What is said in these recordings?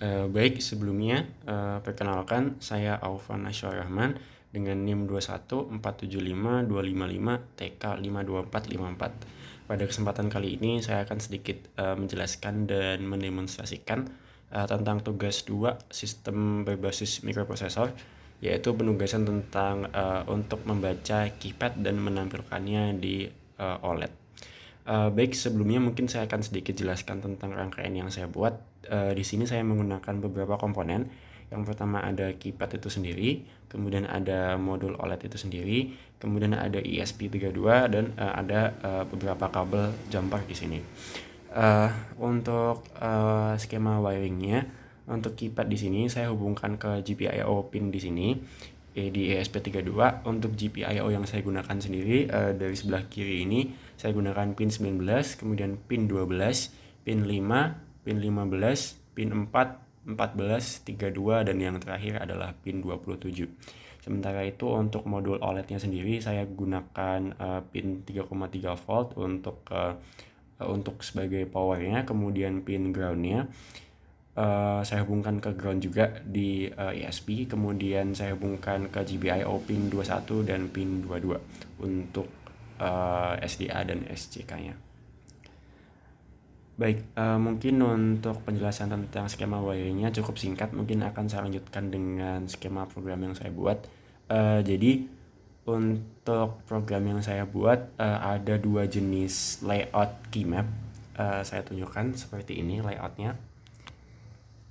Baik, sebelumnya perkenalkan saya Aufan Asyar Rahman dengan NIM 21475255TK52454. Pada kesempatan kali ini saya akan sedikit menjelaskan dan mendemonstrasikan tentang tugas 2 sistem berbasis mikroprosesor, yaitu penugasan tentang untuk membaca keypad dan menampilkannya di OLED. Baik, sebelumnya mungkin saya akan sedikit jelaskan tentang rangkaian yang saya buat. Di sini saya menggunakan beberapa komponen. Yang pertama ada keypad itu sendiri, kemudian ada modul OLED itu sendiri, kemudian ada ESP32 dan ada beberapa kabel jumper di sini. Untuk skema wiringnya, untuk keypad di sini saya hubungkan ke GPIO pin di sini di ESP32. Untuk GPIO yang saya gunakan sendiri dari sebelah kiri ini saya gunakan pin 19, kemudian pin 12, pin 5, pin 15, pin 4, 14, 32 dan yang terakhir adalah pin 27. Sementara itu untuk modul OLED-nya sendiri saya gunakan pin 3,3 volt untuk sebagai powernya, kemudian pin groundnya saya hubungkan ke ground juga di ESP, kemudian saya hubungkan ke GPIO pin 21 dan pin 22 untuk SDA dan SCK-nya. Baik, mungkin untuk penjelasan tentang skema wiringnya cukup singkat, mungkin akan saya lanjutkan dengan skema program yang saya buat. Jadi untuk program yang saya buat ada dua jenis layout keymap. Saya tunjukkan seperti ini layoutnya.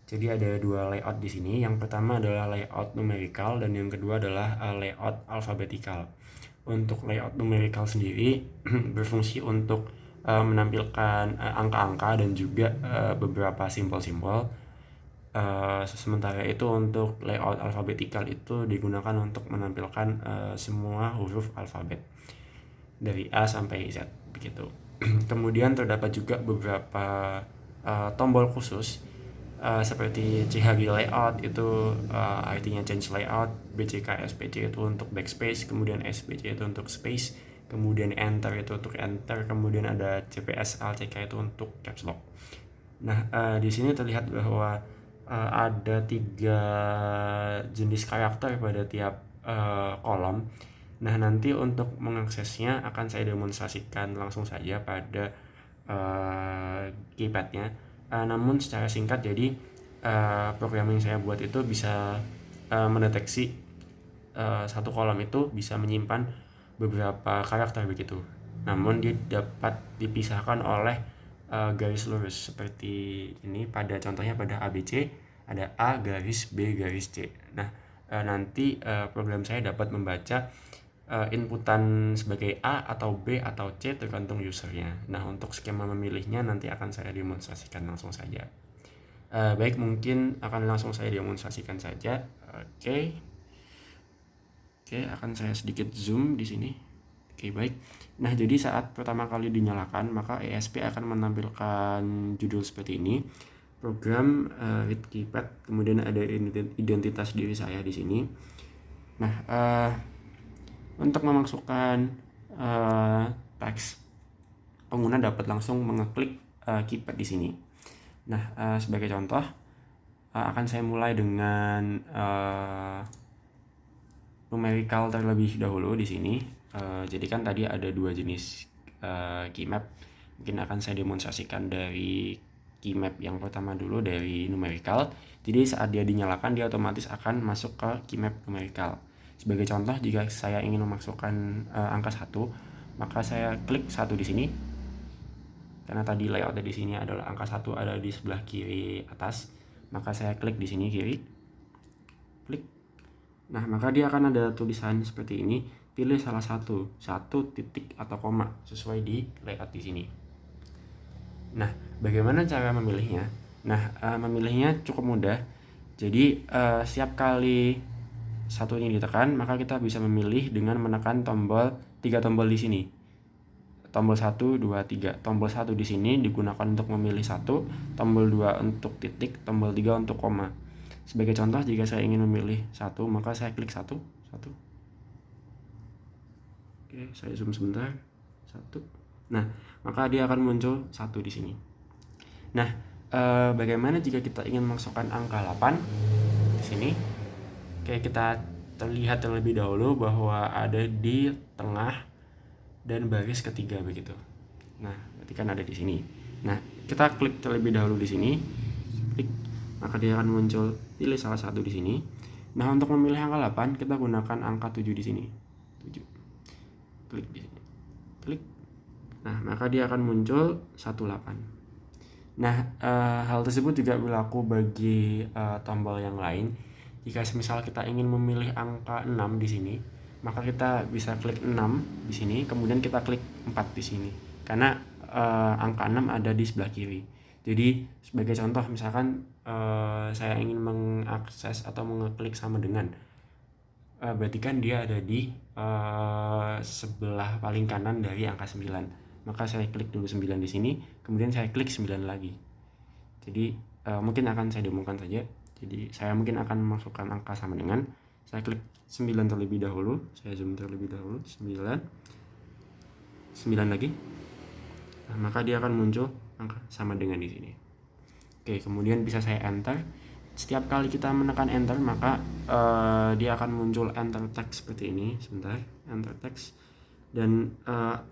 Jadi ada dua layout di sini. Yang pertama adalah layout numerical dan yang kedua adalah layout alphabetical. Untuk layout numerical sendiri berfungsi untuk menampilkan angka-angka dan juga beberapa simbol-simbol. Sementara itu untuk layout alphabetical itu digunakan untuk menampilkan semua huruf alfabet dari A sampai Z begitu. Kemudian terdapat juga beberapa tombol khusus seperti CHG layout itu artinya change layout, BCK SPC itu untuk backspace, kemudian SPC itu untuk space, kemudian enter itu untuk enter, kemudian ada CPS ALCK itu untuk caps lock. Nah, di sini terlihat bahwa ada 3 jenis karakter pada tiap kolom. Nah, nanti untuk mengaksesnya akan saya demonstrasikan langsung saja pada keypadnya. Namun secara singkat, jadi program yang saya buat itu bisa mendeteksi satu kolom itu bisa menyimpan beberapa karakter begitu. Namun dia dapat dipisahkan oleh garis lurus seperti ini. Pada contohnya pada ABC ada A garis B garis C. Nah, nanti program saya dapat membaca inputan sebagai A atau B atau C tergantung usernya. Nah, untuk skema memilihnya nanti akan saya demonstrasikan langsung saja. Baik, mungkin akan langsung saya demonstrasikan saja. Oke, akan saya sedikit zoom di sini. Oke, baik. Nah, jadi saat pertama kali dinyalakan, maka ESP akan menampilkan judul seperti ini. Program read keypad, kemudian ada identitas diri saya di sini. Nah, untuk memasukkan teks, pengguna dapat langsung mengeklik keypad di sini. Nah, sebagai contoh, akan saya mulai dengan numerical terlebih dahulu di sini. Jadi kan tadi ada dua jenis keymap. Mungkin akan saya demonstrasikan dari keymap yang pertama dulu, dari numerical. Jadi saat dia dinyalakan, dia otomatis akan masuk ke keymap numerical. Sebagai contoh, jika saya ingin memasukkan angka 1, maka saya klik 1 di sini. Karena tadi layoutnya di sini adalah angka 1 ada di sebelah kiri atas, maka saya klik di sini kiri. Klik. Nah, maka dia akan ada tulisan seperti ini, pilih salah satu titik atau koma sesuai di layout di sini. Nah, bagaimana cara memilihnya? Nah, memilihnya cukup mudah. Jadi, setiap kali 1 ini ditekan, maka kita bisa memilih dengan menekan 3 tombol di sini. Tombol 1, 2, 3. Tombol 1 di sini digunakan untuk memilih 1, tombol 2 untuk titik, tombol 3 untuk koma. Sebagai contoh, jika saya ingin memilih 1, maka saya klik 1. Oke, saya zoom sebentar. 1. Nah, maka dia akan muncul 1 di sini. Nah, Bagaimana jika kita ingin masukkan angka 8 di sini? Oke, kita terlihat terlebih dahulu bahwa ada di tengah dan baris ketiga begitu. Nah, berarti kan ada di sini. Nah, kita klik terlebih dahulu di sini. Klik, maka dia akan muncul, pilih salah satu di sini. Nah, untuk memilih angka 8, kita gunakan angka 7 di sini. 7. Klik di sini. Klik. Nah, maka dia akan muncul 18. Nah, hal tersebut juga berlaku bagi tombol yang lain. Jika misal kita ingin memilih angka 6 di sini, maka kita bisa klik 6 di sini, kemudian kita klik 4 di sini. Karena angka 6 ada di sebelah kiri. Jadi, sebagai contoh misalkan saya ingin mengakses atau mengeklik sama dengan, berarti kan dia ada di sebelah paling kanan dari angka 9. Maka saya klik dulu 9 di sini, kemudian saya klik 9 lagi. Jadi mungkin akan saya demokan saja. Jadi saya mungkin akan masukkan angka sama dengan, saya klik 9 terlebih dahulu, saya zoom terlebih dahulu, 9 lagi. Nah, maka dia akan muncul angka sama dengan di sini. Oke, kemudian bisa saya enter. Setiap kali kita menekan enter, maka dia akan muncul enter text seperti ini. Sebentar, enter text. Dan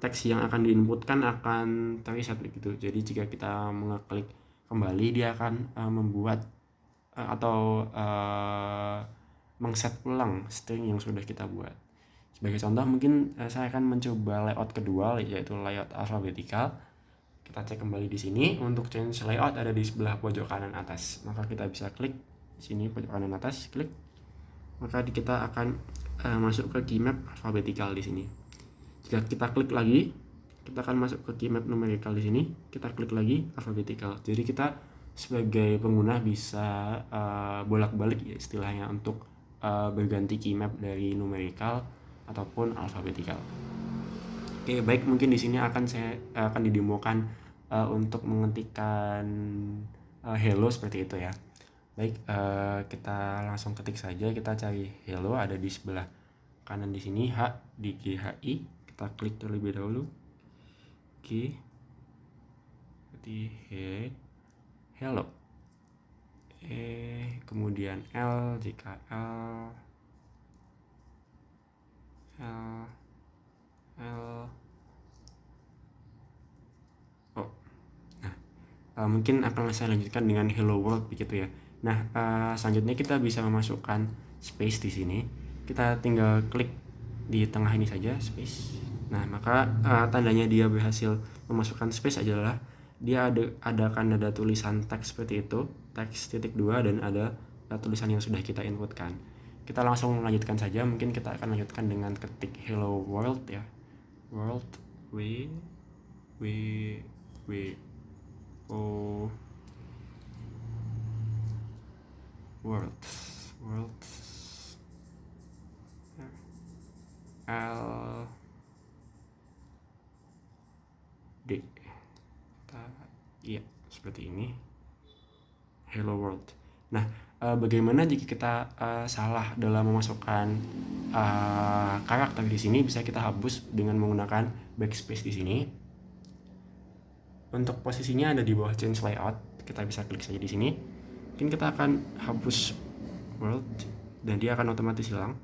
teks yang akan diinputkan akan terreset begitu. Jadi jika kita mengeklik kembali, dia akan membuat atau mengset ulang string yang sudah kita buat. Sebagai contoh, mungkin saya akan mencoba layout kedua, yaitu layout alfabetikal. Kita cek kembali di sini. Untuk change layout ada di sebelah pojok kanan atas. Maka kita bisa klik di sini pojok kanan atas, klik. Maka kita akan masuk ke key map alfabetikal di sini. Jika kita klik lagi, kita akan masuk ke key map numerical di sini. Kita klik lagi alfabetikal. Jadi kita sebagai pengguna bisa bolak-balik ya istilahnya untuk berganti key map dari numerical ataupun alfabetikal. Oke, baik, mungkin di sini akan didemokan untuk mengetikkan hello seperti itu ya. Baik, kita langsung ketik saja. Kita cari hello, ada di sebelah kanan di sini, H di GHI. Kita klik terlebih dahulu. G seperti hello. Kemudian L jika L oh. Nah, mungkin akan saya lanjutkan dengan hello world begitu ya. Nah, selanjutnya kita bisa memasukkan space di sini. Kita tinggal klik di tengah ini saja, space. Nah, maka tandanya dia berhasil memasukkan space adalah dia akan ada tulisan teks seperti itu, teks .2, dan ada tulisan yang sudah kita inputkan. Kita langsung melanjutkan saja. Mungkin kita akan lanjutkan dengan ketik hello world ya. World world L D. Iya, seperti ini. Hello world. Nah, bagaimana jika kita salah dalam memasukkan karakter di sini? Bisa kita hapus dengan menggunakan backspace di sini. Untuk posisinya ada di bawah change layout. Kita bisa klik saja di sini. Mungkin kita akan hapus world dan dia akan otomatis hilang.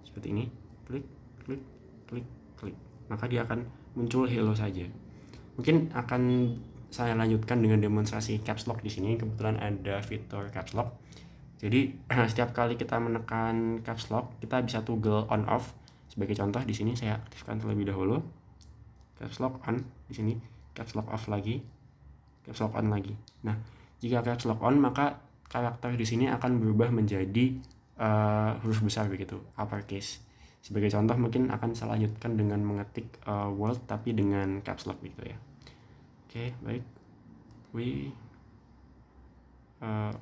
Seperti ini. Klik, klik, klik, klik. Maka dia akan muncul hello saja. Mungkin akan saya lanjutkan dengan demonstrasi caps lock di sini. Kebetulan ada fitur caps lock. Jadi setiap kali kita menekan caps lock, kita bisa toggle on off. Sebagai contoh di sini saya aktifkan terlebih dahulu. Caps lock on di sini, caps lock off lagi, caps lock on lagi. Nah, jika caps lock on, maka karakter di sini akan berubah menjadi huruf besar begitu, uppercase. Sebagai contoh mungkin akan saya lanjutkan dengan mengetik world tapi dengan caps lock gitu ya. Oke, baik.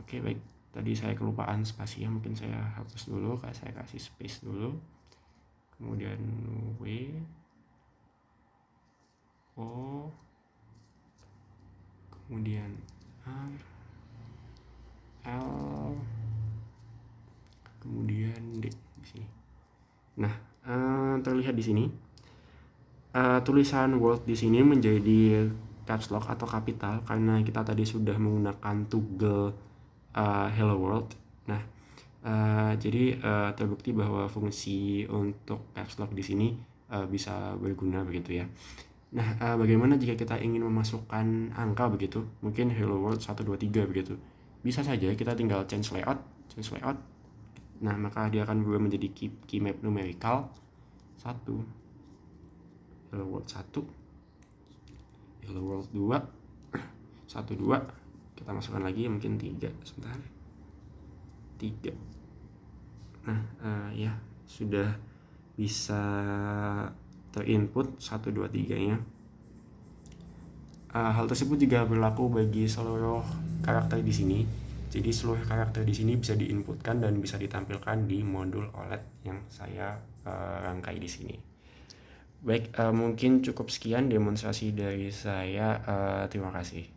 Oke, baik. Tadi saya kelupaan spasinya, mungkin saya hapus dulu, saya kasih space dulu. Kemudian O, kemudian R, L, kemudian D di sini. Nah, terlihat di sini tulisan world di sini menjadi caps lock atau kapital karena kita tadi sudah menggunakan toggle hello world. Nah, jadi terbukti bahwa fungsi untuk caps lock di sini bisa berguna begitu ya. Nah, bagaimana jika kita ingin memasukkan angka begitu? Mungkin hello world 1 2 3 begitu. Bisa saja kita tinggal change layout. Nah, maka dia akan berubah menjadi key map numerical 1, hello world 1, hello world 2, 1 2. Kita masukkan lagi mungkin 3 sebentar. 3. Nah, ya sudah bisa terinput 1 2 3-nya. Hal tersebut juga berlaku bagi seluruh karakter di sini. Jadi seluruh karakter di sini bisa diinputkan dan bisa ditampilkan di modul OLED yang saya rangkai di sini. Baik, mungkin cukup sekian demonstrasi dari saya. Terima kasih.